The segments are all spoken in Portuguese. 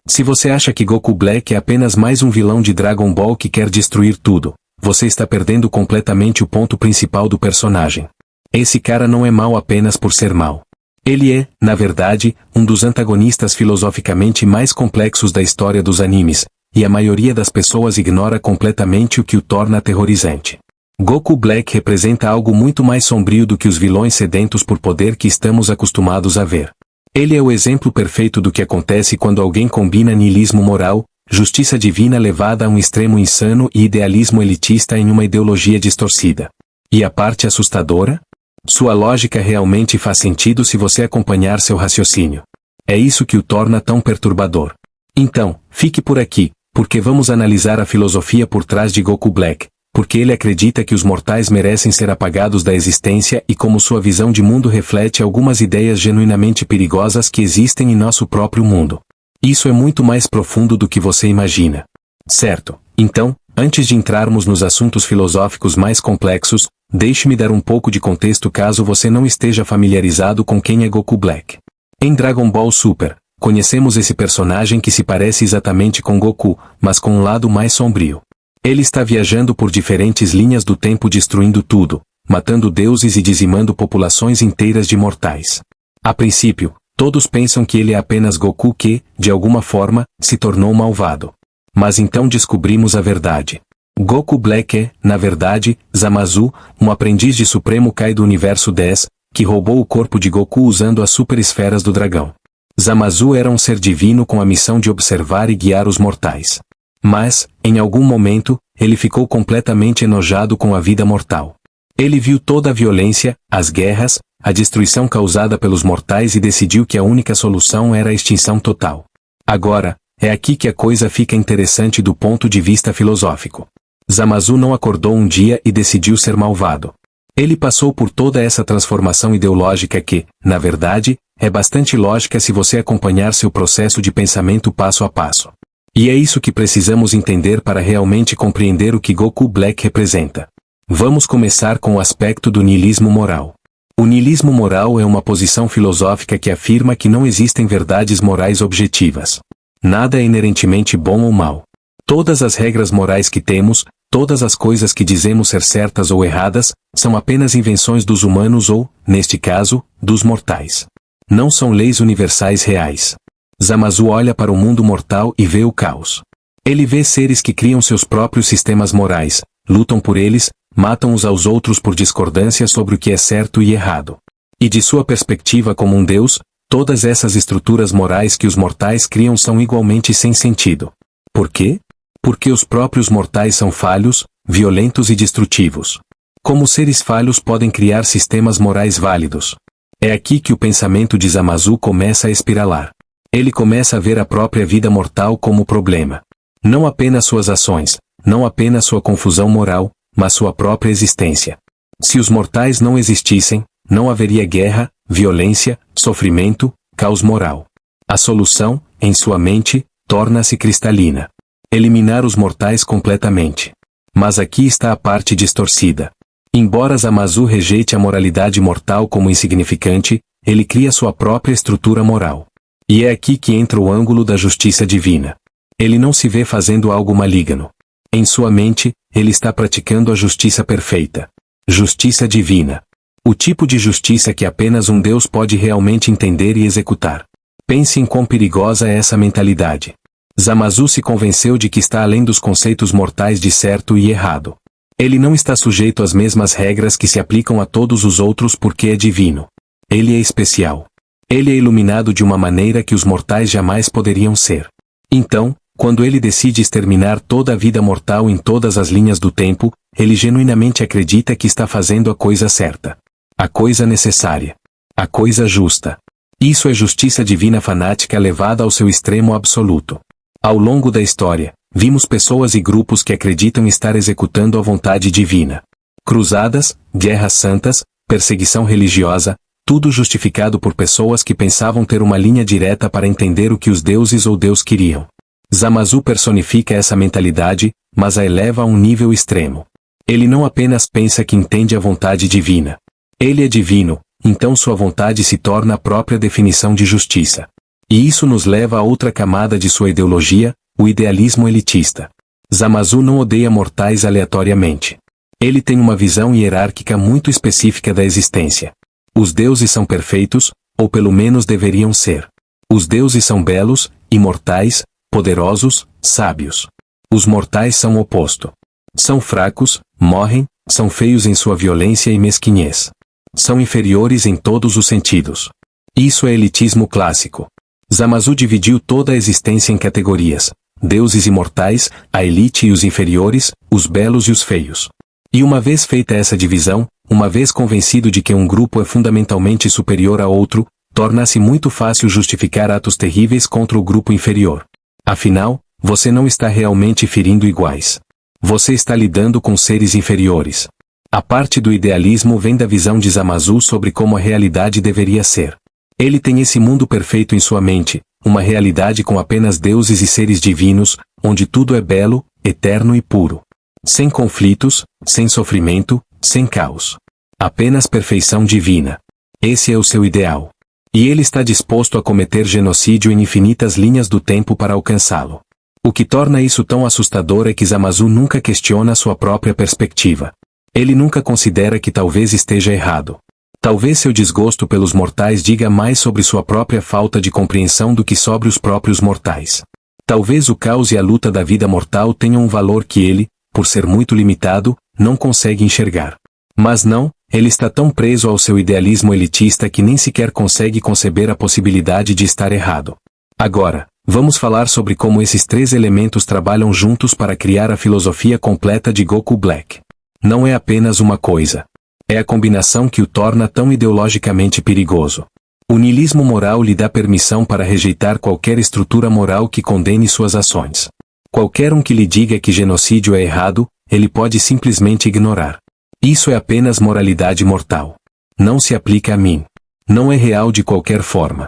Se você acha que Goku Black é apenas mais um vilão de Dragon Ball que quer destruir tudo, você está perdendo completamente o ponto principal do personagem. Esse cara não é mau apenas por ser mau. Ele é, na verdade, um dos antagonistas filosoficamente mais complexos da história dos animes, e a maioria das pessoas ignora completamente o que o torna aterrorizante. Goku Black representa algo muito mais sombrio do que os vilões sedentos por poder que estamos acostumados a ver. Ele é o exemplo perfeito do que acontece quando alguém combina niilismo moral, justiça divina levada a um extremo insano e idealismo elitista em uma ideologia distorcida. E a parte assustadora? Sua lógica realmente faz sentido se você acompanhar seu raciocínio. É isso que o torna tão perturbador. Então, fique por aqui, porque vamos analisar a filosofia por trás de Goku Black, porque ele acredita que os mortais merecem ser apagados da existência e como sua visão de mundo reflete algumas ideias genuinamente perigosas que existem em nosso próprio mundo. Isso é muito mais profundo do que você imagina. Certo, então, antes de entrarmos nos assuntos filosóficos mais complexos, deixe-me dar um pouco de contexto caso você não esteja familiarizado com quem é Goku Black. Em Dragon Ball Super, conhecemos esse personagem que se parece exatamente com Goku, mas com um lado mais sombrio. Ele está viajando por diferentes linhas do tempo destruindo tudo, matando deuses e dizimando populações inteiras de mortais. A princípio, todos pensam que ele é apenas Goku que, de alguma forma, se tornou malvado. Mas então descobrimos a verdade. Goku Black é, na verdade, Zamasu, um aprendiz de Supremo Kai do Universo 10, que roubou o corpo de Goku usando as super esferas do dragão. Zamasu era um ser divino com a missão de observar e guiar os mortais. Mas, em algum momento, ele ficou completamente enojado com a vida mortal. Ele viu toda a violência, as guerras, a destruição causada pelos mortais e decidiu que a única solução era a extinção total. Agora, é aqui que a coisa fica interessante do ponto de vista filosófico. Zamasu não acordou um dia e decidiu ser malvado. Ele passou por toda essa transformação ideológica que, na verdade, é bastante lógica se você acompanhar seu processo de pensamento passo a passo. E é isso que precisamos entender para realmente compreender o que Goku Black representa. Vamos começar com o aspecto do niilismo moral. O niilismo moral é uma posição filosófica que afirma que não existem verdades morais objetivas. Nada é inerentemente bom ou mal. Todas as regras morais que temos, todas as coisas que dizemos ser certas ou erradas, são apenas invenções dos humanos ou, neste caso, dos mortais. Não são leis universais reais. Zamasu olha para o mundo mortal e vê o caos. Ele vê seres que criam seus próprios sistemas morais, lutam por eles, matam uns aos outros por discordância sobre o que é certo e errado. E de sua perspectiva como um deus, todas essas estruturas morais que os mortais criam são igualmente sem sentido. Por quê? Porque os próprios mortais são falhos, violentos e destrutivos. Como seres falhos podem criar sistemas morais válidos? É aqui que o pensamento de Zamasu começa a espiralar. Ele começa a ver a própria vida mortal como problema. Não apenas suas ações, não apenas sua confusão moral, mas sua própria existência. Se os mortais não existissem, não haveria guerra, violência, sofrimento, caos moral. A solução, em sua mente, torna-se cristalina. Eliminar os mortais completamente. Mas aqui está a parte distorcida. Embora Zamasu rejeite a moralidade mortal como insignificante, ele cria sua própria estrutura moral. E é aqui que entra o ângulo da justiça divina. Ele não se vê fazendo algo maligno. Em sua mente, ele está praticando a justiça perfeita. Justiça divina. O tipo de justiça que apenas um Deus pode realmente entender e executar. Pense em quão perigosa é essa mentalidade. Zamasu se convenceu de que está além dos conceitos mortais de certo e errado. Ele não está sujeito às mesmas regras que se aplicam a todos os outros porque é divino. Ele é especial. Ele é iluminado de uma maneira que os mortais jamais poderiam ser. Então, quando ele decide exterminar toda a vida mortal em todas as linhas do tempo, ele genuinamente acredita que está fazendo a coisa certa. A coisa necessária. A coisa justa. Isso é justiça divina fanática levada ao seu extremo absoluto. Ao longo da história, vimos pessoas e grupos que acreditam estar executando a vontade divina. Cruzadas, guerras santas, perseguição religiosa, tudo justificado por pessoas que pensavam ter uma linha direta para entender o que os deuses ou Deus queriam. Zamasu personifica essa mentalidade, mas a eleva a um nível extremo. Ele não apenas pensa que entende a vontade divina. Ele é divino, então sua vontade se torna a própria definição de justiça. E isso nos leva a outra camada de sua ideologia, o idealismo elitista. Zamasu não odeia mortais aleatoriamente. Ele tem uma visão hierárquica muito específica da existência. Os deuses são perfeitos, ou pelo menos deveriam ser. Os deuses são belos, imortais, poderosos, sábios. Os mortais são o oposto. São fracos, morrem, são feios em sua violência e mesquinhez. São inferiores em todos os sentidos. Isso é elitismo clássico. Zamasu dividiu toda a existência em categorias: deuses imortais, a elite e os inferiores, os belos e os feios. E uma vez feita essa divisão, uma vez convencido de que um grupo é fundamentalmente superior a outro, torna-se muito fácil justificar atos terríveis contra o grupo inferior. Afinal, você não está realmente ferindo iguais. Você está lidando com seres inferiores. A parte do idealismo vem da visão de Zamasu sobre como a realidade deveria ser. Ele tem esse mundo perfeito em sua mente, uma realidade com apenas deuses e seres divinos, onde tudo é belo, eterno e puro. Sem conflitos, sem sofrimento, sem caos. Apenas perfeição divina. Esse é o seu ideal. E ele está disposto a cometer genocídio em infinitas linhas do tempo para alcançá-lo. O que torna isso tão assustador é que Zamasu nunca questiona sua própria perspectiva. Ele nunca considera que talvez esteja errado. Talvez seu desgosto pelos mortais diga mais sobre sua própria falta de compreensão do que sobre os próprios mortais. Talvez o caos e a luta da vida mortal tenham um valor que ele, por ser muito limitado, não consegue enxergar. Mas não, ele está tão preso ao seu idealismo elitista que nem sequer consegue conceber a possibilidade de estar errado. Agora, vamos falar sobre como esses três elementos trabalham juntos para criar a filosofia completa de Goku Black. Não é apenas uma coisa. É a combinação que o torna tão ideologicamente perigoso. O niilismo moral lhe dá permissão para rejeitar qualquer estrutura moral que condene suas ações. Qualquer um que lhe diga que genocídio é errado, ele pode simplesmente ignorar. Isso é apenas moralidade mortal. Não se aplica a mim. Não é real de qualquer forma.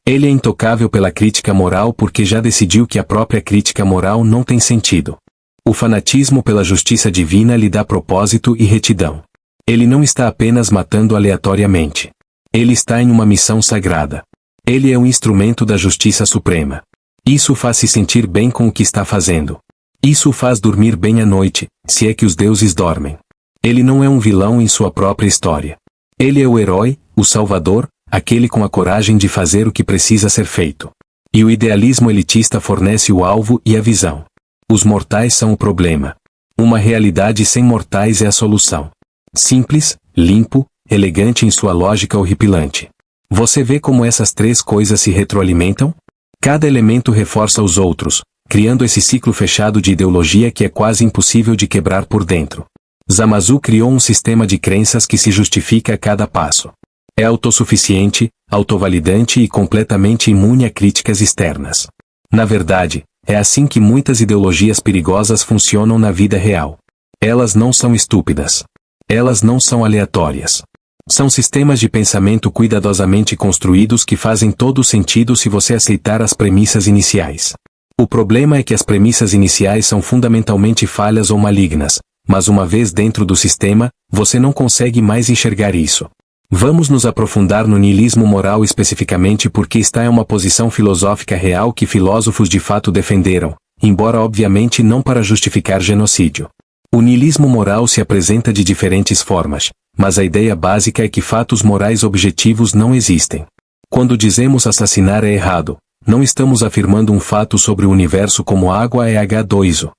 Ele é intocável pela crítica moral porque já decidiu que a própria crítica moral não tem sentido. O fanatismo pela justiça divina lhe dá propósito e retidão. Ele não está apenas matando aleatoriamente. Ele está em uma missão sagrada. Ele é um instrumento da justiça suprema. Isso o faz se sentir bem com o que está fazendo. Isso o faz dormir bem à noite, se é que os deuses dormem. Ele não é um vilão em sua própria história. Ele é o herói, o salvador, aquele com a coragem de fazer o que precisa ser feito. E o idealismo elitista fornece o alvo e a visão. Os mortais são o problema. Uma realidade sem mortais é a solução. Simples, limpo, elegante em sua lógica horripilante. Você vê como essas três coisas se retroalimentam? Cada elemento reforça os outros, criando esse ciclo fechado de ideologia que é quase impossível de quebrar por dentro. Zamasu criou um sistema de crenças que se justifica a cada passo. É autossuficiente, autovalidante e completamente imune a críticas externas. Na verdade, é assim que muitas ideologias perigosas funcionam na vida real. Elas não são estúpidas. Elas não são aleatórias. São sistemas de pensamento cuidadosamente construídos que fazem todo sentido se você aceitar as premissas iniciais. O problema é que as premissas iniciais são fundamentalmente falhas ou malignas, mas uma vez dentro do sistema, você não consegue mais enxergar isso. Vamos nos aprofundar no niilismo moral especificamente porque esta é uma posição filosófica real que filósofos de fato defenderam, embora obviamente não para justificar genocídio. O niilismo moral se apresenta de diferentes formas, mas a ideia básica é que fatos morais objetivos não existem. Quando dizemos assassinar é errado, não estamos afirmando um fato sobre o universo como água é H2O.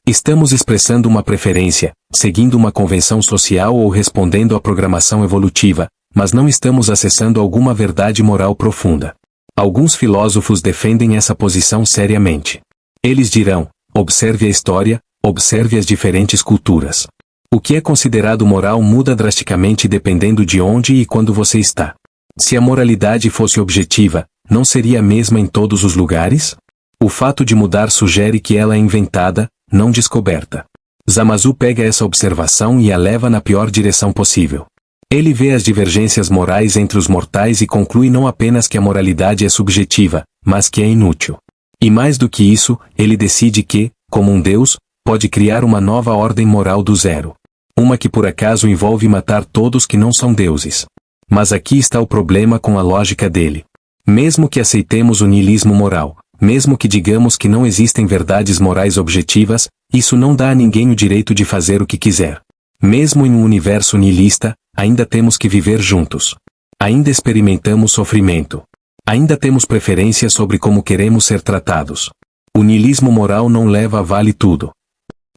Estamos expressando uma preferência, seguindo uma convenção social ou respondendo à programação evolutiva, mas não estamos acessando alguma verdade moral profunda. Alguns filósofos defendem essa posição seriamente. Eles dirão: observe a história, observe as diferentes culturas. O que é considerado moral muda drasticamente dependendo de onde e quando você está. Se a moralidade fosse objetiva, não seria a mesma em todos os lugares? O fato de mudar sugere que ela é inventada, não descoberta. Zamasu pega essa observação e a leva na pior direção possível. Ele vê as divergências morais entre os mortais e conclui não apenas que a moralidade é subjetiva, mas que é inútil. E mais do que isso, ele decide que, como um Deus, pode criar uma nova ordem moral do zero. Uma que por acaso envolve matar todos que não são deuses. Mas aqui está o problema com a lógica dele. Mesmo que aceitemos o niilismo moral, mesmo que digamos que não existem verdades morais objetivas, isso não dá a ninguém o direito de fazer o que quiser. Mesmo em um universo niilista, ainda temos que viver juntos. Ainda experimentamos sofrimento. Ainda temos preferências sobre como queremos ser tratados. O niilismo moral não leva a vale tudo.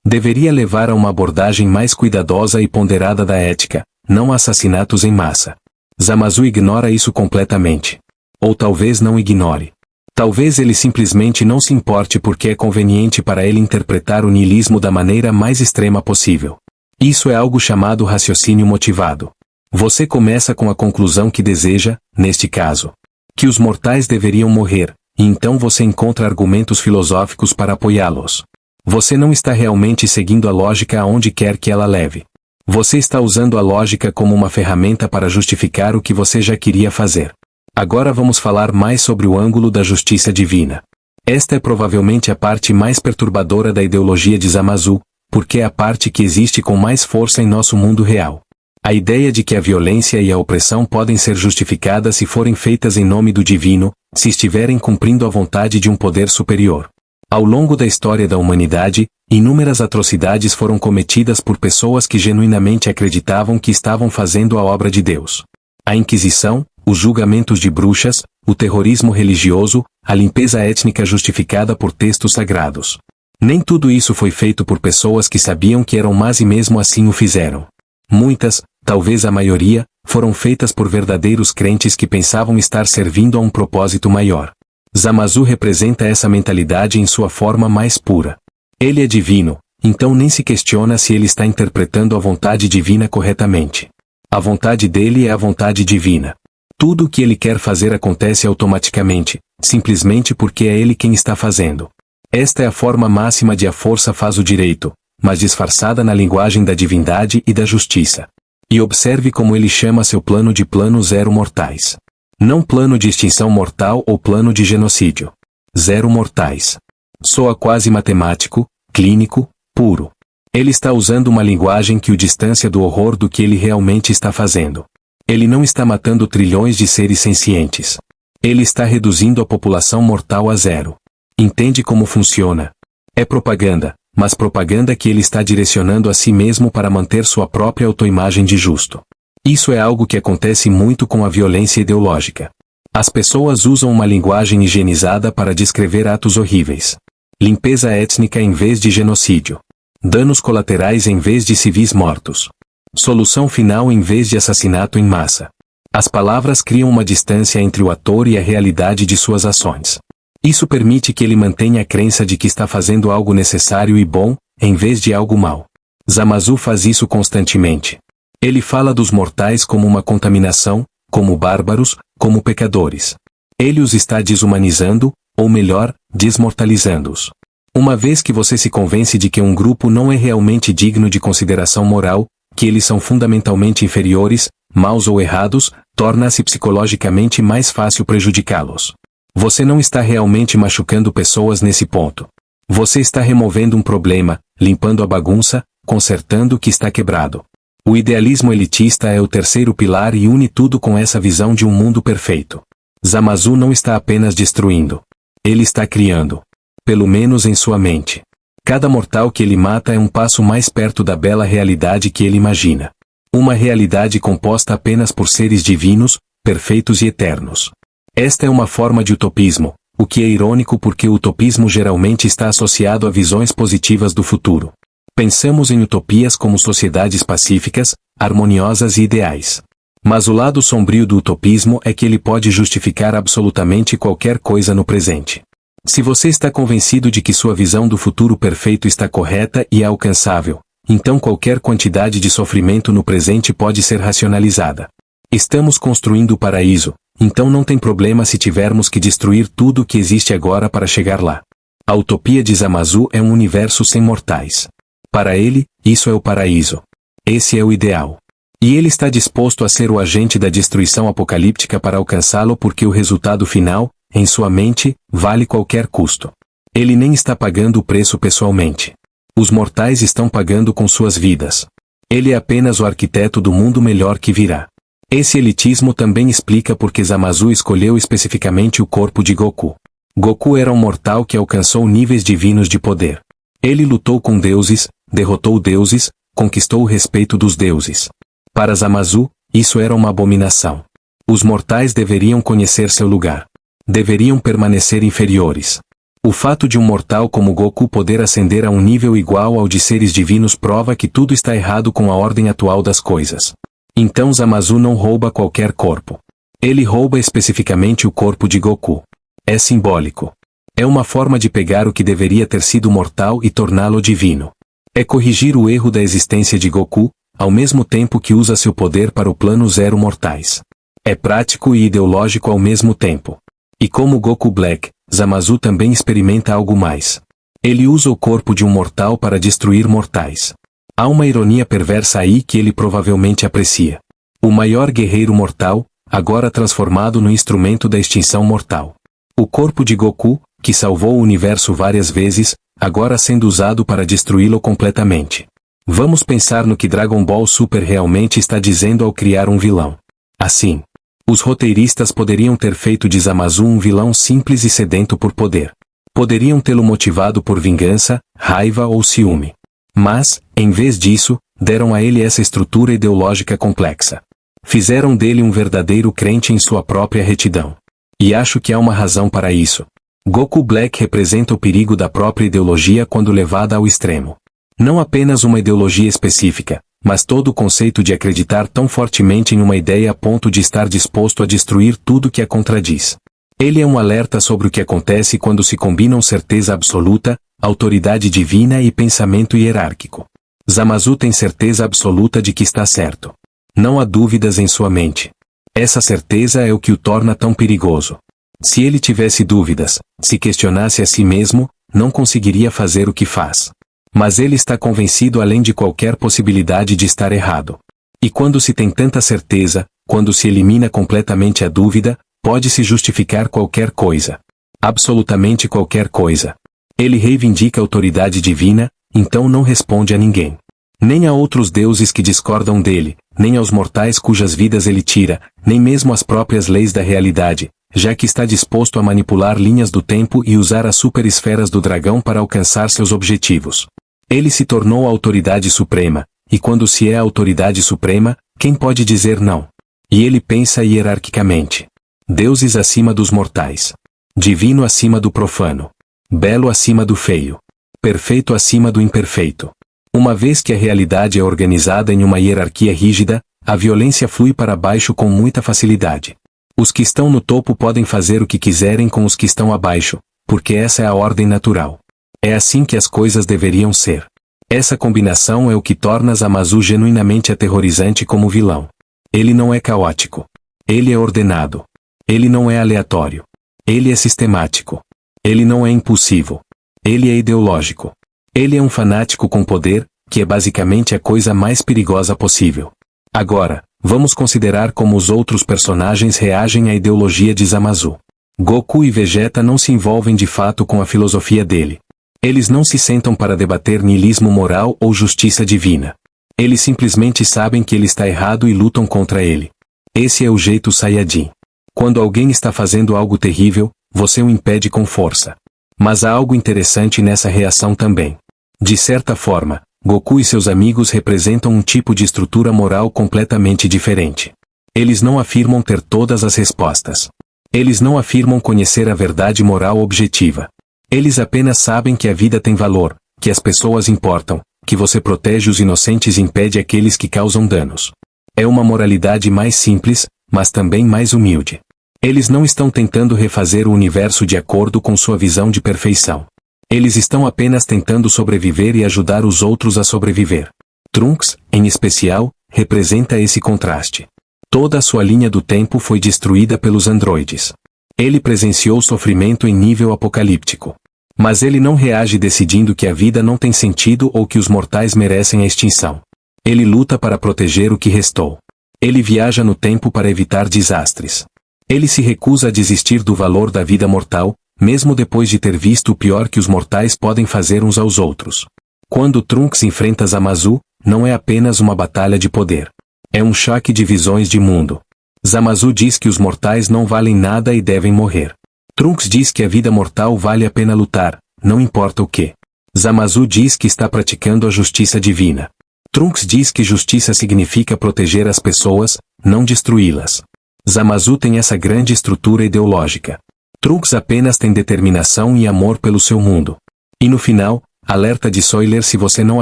Deveria levar a uma abordagem mais cuidadosa e ponderada da ética, não a assassinatos em massa. Zamasu ignora isso completamente. Ou talvez não ignore. Talvez ele simplesmente não se importe porque é conveniente para ele interpretar o niilismo da maneira mais extrema possível. Isso é algo chamado raciocínio motivado. Você começa com a conclusão que deseja, neste caso, que os mortais deveriam morrer, e então você encontra argumentos filosóficos para apoiá-los. Você não está realmente seguindo a lógica aonde quer que ela leve. Você está usando a lógica como uma ferramenta para justificar o que você já queria fazer. Agora vamos falar mais sobre o ângulo da justiça divina. Esta é provavelmente a parte mais perturbadora da ideologia de Zamasu, porque é a parte que existe com mais força em nosso mundo real. A ideia de que a violência e a opressão podem ser justificadas se forem feitas em nome do divino, se estiverem cumprindo a vontade de um poder superior. Ao longo da história da humanidade, inúmeras atrocidades foram cometidas por pessoas que genuinamente acreditavam que estavam fazendo a obra de Deus. A Inquisição, os julgamentos de bruxas, o terrorismo religioso, a limpeza étnica justificada por textos sagrados. Nem tudo isso foi feito por pessoas que sabiam que eram más e mesmo assim o fizeram. Muitas, talvez a maioria, foram feitas por verdadeiros crentes que pensavam estar servindo a um propósito maior. Zamasu representa essa mentalidade em sua forma mais pura. Ele é divino, então nem se questiona se ele está interpretando a vontade divina corretamente. A vontade dele é a vontade divina. Tudo o que ele quer fazer acontece automaticamente, simplesmente porque é ele quem está fazendo. Esta é a forma máxima de a força faz o direito, mas disfarçada na linguagem da divindade e da justiça. E observe como ele chama seu plano de plano zero mortais. Não plano de extinção mortal ou plano de genocídio. Zero mortais. Soa quase matemático, clínico, puro. Ele está usando uma linguagem que o distancia do horror do que ele realmente está fazendo. Ele não está matando trilhões de seres sencientes. Ele está reduzindo a população mortal a zero. Entende como funciona? É propaganda, mas propaganda que ele está direcionando a si mesmo para manter sua própria autoimagem de justo. Isso é algo que acontece muito com a violência ideológica. As pessoas usam uma linguagem higienizada para descrever atos horríveis. Limpeza étnica em vez de genocídio. Danos colaterais em vez de civis mortos. Solução final em vez de assassinato em massa. As palavras criam uma distância entre o ator e a realidade de suas ações. Isso permite que ele mantenha a crença de que está fazendo algo necessário e bom, em vez de algo mau. Zamasu faz isso constantemente. Ele fala dos mortais como uma contaminação, como bárbaros, como pecadores. Ele os está desumanizando, ou melhor, desmortalizando-os. Uma vez que você se convence de que um grupo não é realmente digno de consideração moral, que eles são fundamentalmente inferiores, maus ou errados, torna-se psicologicamente mais fácil prejudicá-los. Você não está realmente machucando pessoas nesse ponto. Você está removendo um problema, limpando a bagunça, consertando o que está quebrado. O idealismo elitista é o terceiro pilar e une tudo com essa visão de um mundo perfeito. Zamasu não está apenas destruindo. Ele está criando. Pelo menos em sua mente. Cada mortal que ele mata é um passo mais perto da bela realidade que ele imagina. Uma realidade composta apenas por seres divinos, perfeitos e eternos. Esta é uma forma de utopismo, o que é irônico porque o utopismo geralmente está associado a visões positivas do futuro. Pensamos em utopias como sociedades pacíficas, harmoniosas e ideais. Mas o lado sombrio do utopismo é que ele pode justificar absolutamente qualquer coisa no presente. Se você está convencido de que sua visão do futuro perfeito está correta e é alcançável, então qualquer quantidade de sofrimento no presente pode ser racionalizada. Estamos construindo o paraíso, então não tem problema se tivermos que destruir tudo o que existe agora para chegar lá. A utopia de Zamasu é um universo sem mortais. Para ele, isso é o paraíso. Esse é o ideal. E ele está disposto a ser o agente da destruição apocalíptica para alcançá-lo porque o resultado final, em sua mente, vale qualquer custo. Ele nem está pagando o preço pessoalmente. Os mortais estão pagando com suas vidas. Ele é apenas o arquiteto do mundo melhor que virá. Esse elitismo também explica porque Zamasu escolheu especificamente o corpo de Goku. Goku era um mortal que alcançou níveis divinos de poder. Ele lutou com deuses, derrotou deuses, conquistou o respeito dos deuses. Para Zamasu, isso era uma abominação. Os mortais deveriam conhecer seu lugar. Deveriam permanecer inferiores. O fato de um mortal como Goku poder ascender a um nível igual ao de seres divinos prova que tudo está errado com a ordem atual das coisas. Então Zamasu não rouba qualquer corpo. Ele rouba especificamente o corpo de Goku. É simbólico. É uma forma de pegar o que deveria ter sido mortal e torná-lo divino. É corrigir o erro da existência de Goku, ao mesmo tempo que usa seu poder para o plano zero mortais. É prático e ideológico ao mesmo tempo. E como Goku Black, Zamasu também experimenta algo mais. Ele usa o corpo de um mortal para destruir mortais. Há uma ironia perversa aí que ele provavelmente aprecia. O maior guerreiro mortal, agora transformado no instrumento da extinção mortal. O corpo de Goku, que salvou o universo várias vezes, agora sendo usado para destruí-lo completamente. Vamos pensar no que Dragon Ball Super realmente está dizendo ao criar um vilão. Assim, os roteiristas poderiam ter feito de Zamasu um vilão simples e sedento por poder. Poderiam tê-lo motivado por vingança, raiva ou ciúme. Mas, em vez disso, deram a ele essa estrutura ideológica complexa. Fizeram dele um verdadeiro crente em sua própria retidão. E acho que há uma razão para isso. Goku Black representa o perigo da própria ideologia quando levada ao extremo. Não apenas uma ideologia específica, mas todo o conceito de acreditar tão fortemente em uma ideia a ponto de estar disposto a destruir tudo que a contradiz. Ele é um alerta sobre o que acontece quando se combinam certeza absoluta, autoridade divina e pensamento hierárquico. Zamasu tem certeza absoluta de que está certo. Não há dúvidas em sua mente. Essa certeza é o que o torna tão perigoso. Se ele tivesse dúvidas, se questionasse a si mesmo, não conseguiria fazer o que faz. Mas ele está convencido além de qualquer possibilidade de estar errado. E quando se tem tanta certeza, quando se elimina completamente a dúvida, pode-se justificar qualquer coisa. Absolutamente qualquer coisa. Ele reivindica a autoridade divina, então não responde a ninguém. Nem a outros deuses que discordam dele, nem aos mortais cujas vidas ele tira, nem mesmo às próprias leis da realidade, já que está disposto a manipular linhas do tempo e usar as superesferas do dragão para alcançar seus objetivos. Ele se tornou a autoridade suprema, e quando se é a autoridade suprema, quem pode dizer não? E ele pensa hierarquicamente. Deuses acima dos mortais. Divino acima do profano. Belo acima do feio. Perfeito acima do imperfeito. Uma vez que a realidade é organizada em uma hierarquia rígida, a violência flui para baixo com muita facilidade. Os que estão no topo podem fazer o que quiserem com os que estão abaixo, porque essa é a ordem natural. É assim que as coisas deveriam ser. Essa combinação é o que torna Zamasu genuinamente aterrorizante como vilão. Ele não é caótico. Ele é ordenado. Ele não é aleatório. Ele é sistemático. Ele não é impulsivo. Ele é ideológico. Ele é um fanático com poder, que é basicamente a coisa mais perigosa possível. Agora, vamos considerar como os outros personagens reagem à ideologia de Zamasu. Goku e Vegeta não se envolvem de fato com a filosofia dele. Eles não se sentam para debater niilismo moral ou justiça divina. Eles simplesmente sabem que ele está errado e lutam contra ele. Esse é o jeito Saiyajin. Quando alguém está fazendo algo terrível, você o impede com força. Mas há algo interessante nessa reação também. De certa forma, Goku e seus amigos representam um tipo de estrutura moral completamente diferente. Eles não afirmam ter todas as respostas. Eles não afirmam conhecer a verdade moral objetiva. Eles apenas sabem que a vida tem valor, que as pessoas importam, que você protege os inocentes e impede aqueles que causam danos. É uma moralidade mais simples, mas também mais humilde. Eles não estão tentando refazer o universo de acordo com sua visão de perfeição. Eles estão apenas tentando sobreviver e ajudar os outros a sobreviver. Trunks, em especial, representa esse contraste. Toda a sua linha do tempo foi destruída pelos androides. Ele presenciou sofrimento em nível apocalíptico. Mas ele não reage decidindo que a vida não tem sentido ou que os mortais merecem a extinção. Ele luta para proteger o que restou. Ele viaja no tempo para evitar desastres. Ele se recusa a desistir do valor da vida mortal, mesmo depois de ter visto o pior que os mortais podem fazer uns aos outros. Quando Trunks enfrenta Zamasu, não é apenas uma batalha de poder. É um choque de visões de mundo. Zamasu diz que os mortais não valem nada e devem morrer. Trunks diz que a vida mortal vale a pena lutar, não importa o que. Zamasu diz que está praticando a justiça divina. Trunks diz que justiça significa proteger as pessoas, não destruí-las. Zamasu tem essa grande estrutura ideológica. Trunks apenas tem determinação e amor pelo seu mundo. E no final, alerta de Soiler: se você não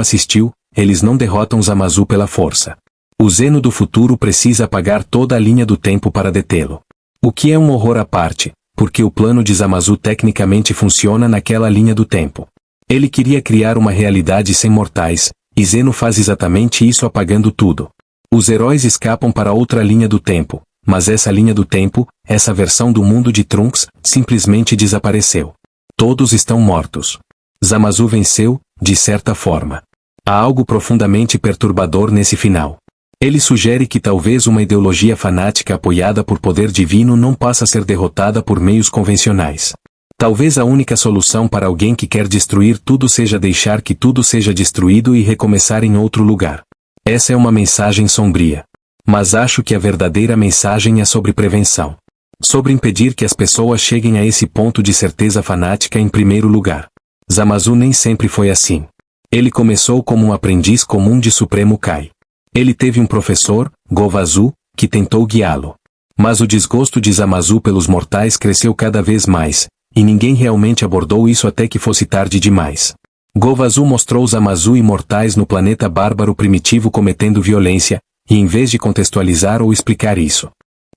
assistiu, eles não derrotam Zamasu pela força. O Zeno do futuro precisa apagar toda a linha do tempo para detê-lo. O que é um horror à parte, porque o plano de Zamasu tecnicamente funciona naquela linha do tempo. Ele queria criar uma realidade sem mortais, e Zeno faz exatamente isso apagando tudo. Os heróis escapam para outra linha do tempo, mas essa linha do tempo, essa versão do mundo de Trunks, simplesmente desapareceu. Todos estão mortos. Zamasu venceu, de certa forma. Há algo profundamente perturbador nesse final. Ele sugere que talvez uma ideologia fanática apoiada por poder divino não possa ser derrotada por meios convencionais. Talvez a única solução para alguém que quer destruir tudo seja deixar que tudo seja destruído e recomeçar em outro lugar. Essa é uma mensagem sombria. Mas acho que a verdadeira mensagem é sobre prevenção. Sobre impedir que as pessoas cheguem a esse ponto de certeza fanática em primeiro lugar. Zamasu nem sempre foi assim. Ele começou como um aprendiz comum de Supremo Kai. Ele teve um professor, Govazu, que tentou guiá-lo. Mas o desgosto de Zamasu pelos mortais cresceu cada vez mais, e ninguém realmente abordou isso até que fosse tarde demais. Govazu mostrou Zamasu e mortais no planeta bárbaro primitivo cometendo violência, e em vez de contextualizar ou explicar isso.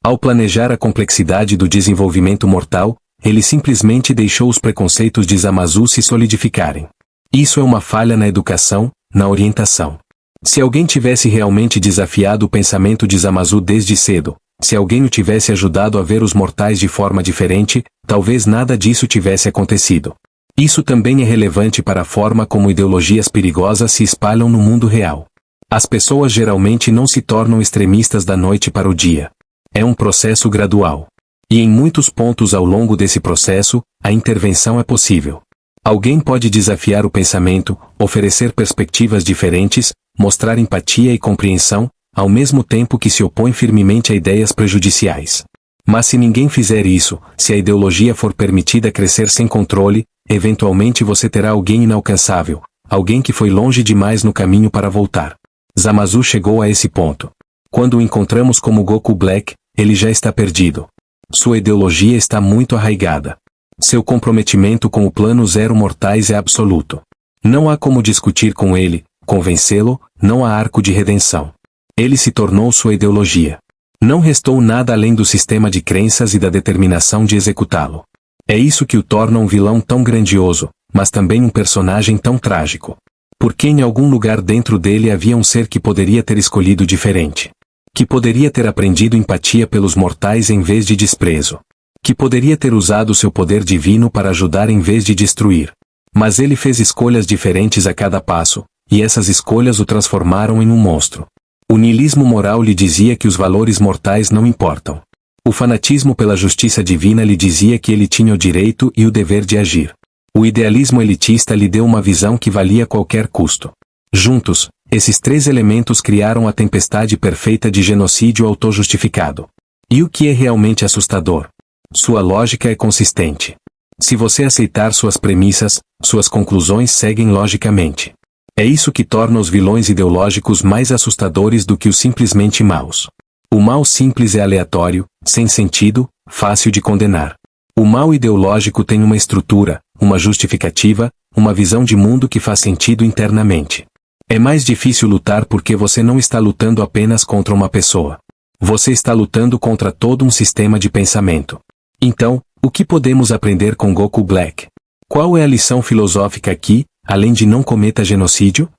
Ao planejar a complexidade do desenvolvimento mortal, ele simplesmente deixou os preconceitos de Zamasu se solidificarem. Isso é uma falha na educação, na orientação. Se alguém tivesse realmente desafiado o pensamento de Zamasu desde cedo, se alguém o tivesse ajudado a ver os mortais de forma diferente, talvez nada disso tivesse acontecido. Isso também é relevante para a forma como ideologias perigosas se espalham no mundo real. As pessoas geralmente não se tornam extremistas da noite para o dia. É um processo gradual. E em muitos pontos ao longo desse processo, a intervenção é possível. Alguém pode desafiar o pensamento, oferecer perspectivas diferentes, mostrar empatia e compreensão, ao mesmo tempo que se opõe firmemente a ideias prejudiciais. Mas se ninguém fizer isso, se a ideologia for permitida crescer sem controle, eventualmente você terá alguém inalcançável, alguém que foi longe demais no caminho para voltar. Zamasu chegou a esse ponto. Quando o encontramos como Goku Black, ele já está perdido. Sua ideologia está muito arraigada. Seu comprometimento com o plano Zero Mortais é absoluto. Não há como discutir com ele, convencê-lo, não há arco de redenção. Ele se tornou sua ideologia. Não restou nada além do sistema de crenças e da determinação de executá-lo. É isso que o torna um vilão tão grandioso, mas também um personagem tão trágico. Porque em algum lugar dentro dele havia um ser que poderia ter escolhido diferente. Que poderia ter aprendido empatia pelos mortais em vez de desprezo. Que poderia ter usado seu poder divino para ajudar em vez de destruir. Mas ele fez escolhas diferentes a cada passo, e essas escolhas o transformaram em um monstro. O niilismo moral lhe dizia que os valores mortais não importam. O fanatismo pela justiça divina lhe dizia que ele tinha o direito e o dever de agir. O idealismo elitista lhe deu uma visão que valia qualquer custo. Juntos, esses três elementos criaram a tempestade perfeita de genocídio autojustificado. E o que é realmente assustador? Sua lógica é consistente. Se você aceitar suas premissas, suas conclusões seguem logicamente. É isso que torna os vilões ideológicos mais assustadores do que os simplesmente maus. O mal simples é aleatório, sem sentido, fácil de condenar. O mal ideológico tem uma estrutura, uma justificativa, uma visão de mundo que faz sentido internamente. É mais difícil lutar porque você não está lutando apenas contra uma pessoa. Você está lutando contra todo um sistema de pensamento. Então, o que podemos aprender com Goku Black? Qual é a lição filosófica aqui, além de não cometa genocídio?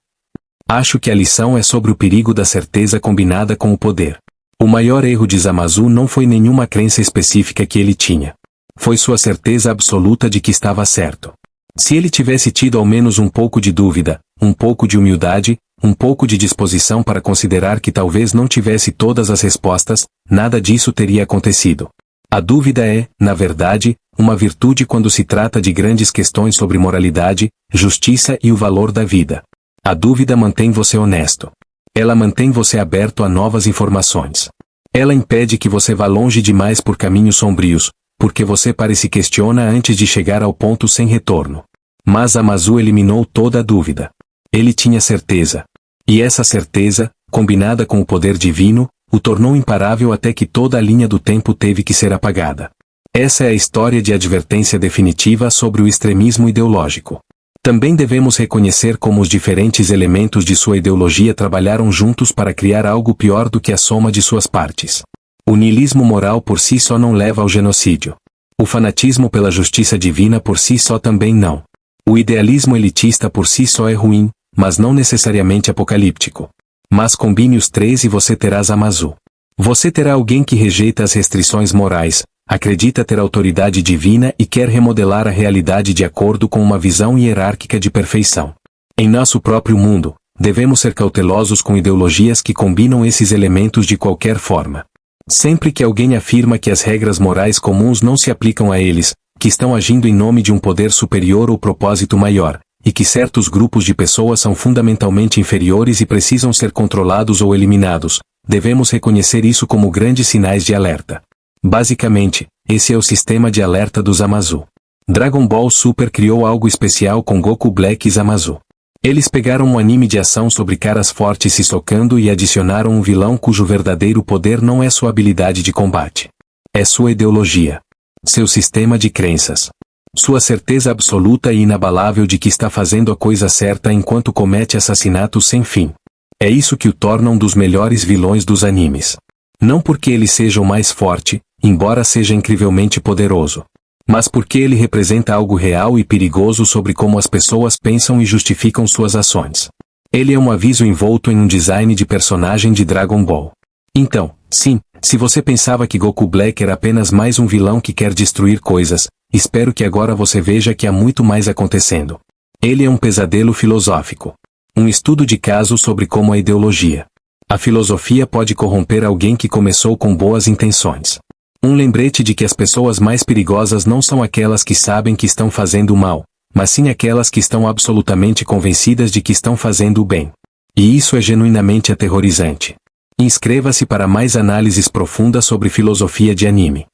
Acho que a lição é sobre o perigo da certeza combinada com o poder. O maior erro de Zamasu não foi nenhuma crença específica que ele tinha. Foi sua certeza absoluta de que estava certo. Se ele tivesse tido ao menos um pouco de dúvida, um pouco de humildade, um pouco de disposição para considerar que talvez não tivesse todas as respostas, nada disso teria acontecido. A dúvida é, na verdade, uma virtude quando se trata de grandes questões sobre moralidade, justiça e o valor da vida. A dúvida mantém você honesto. Ela mantém você aberto a novas informações. Ela impede que você vá longe demais por caminhos sombrios, porque você para e se questiona antes de chegar ao ponto sem retorno. Mas Amazu eliminou toda a dúvida. Ele tinha certeza. E essa certeza, combinada com o poder divino, o tornou imparável até que toda a linha do tempo teve que ser apagada. Essa é a história de advertência definitiva sobre o extremismo ideológico. Também devemos reconhecer como os diferentes elementos de sua ideologia trabalharam juntos para criar algo pior do que a soma de suas partes. O niilismo moral por si só não leva ao genocídio. O fanatismo pela justiça divina por si só também não. O idealismo elitista por si só é ruim, mas não necessariamente apocalíptico. Mas combine os três e você terás Amazu. Você terá alguém que rejeita as restrições morais, acredita ter autoridade divina e quer remodelar a realidade de acordo com uma visão hierárquica de perfeição. Em nosso próprio mundo, devemos ser cautelosos com ideologias que combinam esses elementos de qualquer forma. Sempre que alguém afirma que as regras morais comuns não se aplicam a eles, que estão agindo em nome de um poder superior ou propósito maior, e que certos grupos de pessoas são fundamentalmente inferiores e precisam ser controlados ou eliminados, devemos reconhecer isso como grandes sinais de alerta. Basicamente, esse é o sistema de alerta dos Amazu. Dragon Ball Super criou algo especial com Goku Black e Zamasu. Eles pegaram um anime de ação sobre caras fortes se socando e adicionaram um vilão cujo verdadeiro poder não é sua habilidade de combate. É sua ideologia. Seu sistema de crenças. Sua certeza absoluta e inabalável de que está fazendo a coisa certa enquanto comete assassinatos sem fim. É isso que o torna um dos melhores vilões dos animes. Não porque ele seja o mais forte, embora seja incrivelmente poderoso. Mas porque ele representa algo real e perigoso sobre como as pessoas pensam e justificam suas ações. Ele é um aviso envolto em um design de personagem de Dragon Ball. Então, sim, se você pensava que Goku Black era apenas mais um vilão que quer destruir coisas, espero que agora você veja que há muito mais acontecendo. Ele é um pesadelo filosófico. Um estudo de caso sobre como a ideologia. A filosofia pode corromper alguém que começou com boas intenções. Um lembrete de que as pessoas mais perigosas não são aquelas que sabem que estão fazendo o mal, mas sim aquelas que estão absolutamente convencidas de que estão fazendo o bem. E isso é genuinamente aterrorizante. Inscreva-se para mais análises profundas sobre filosofia de anime.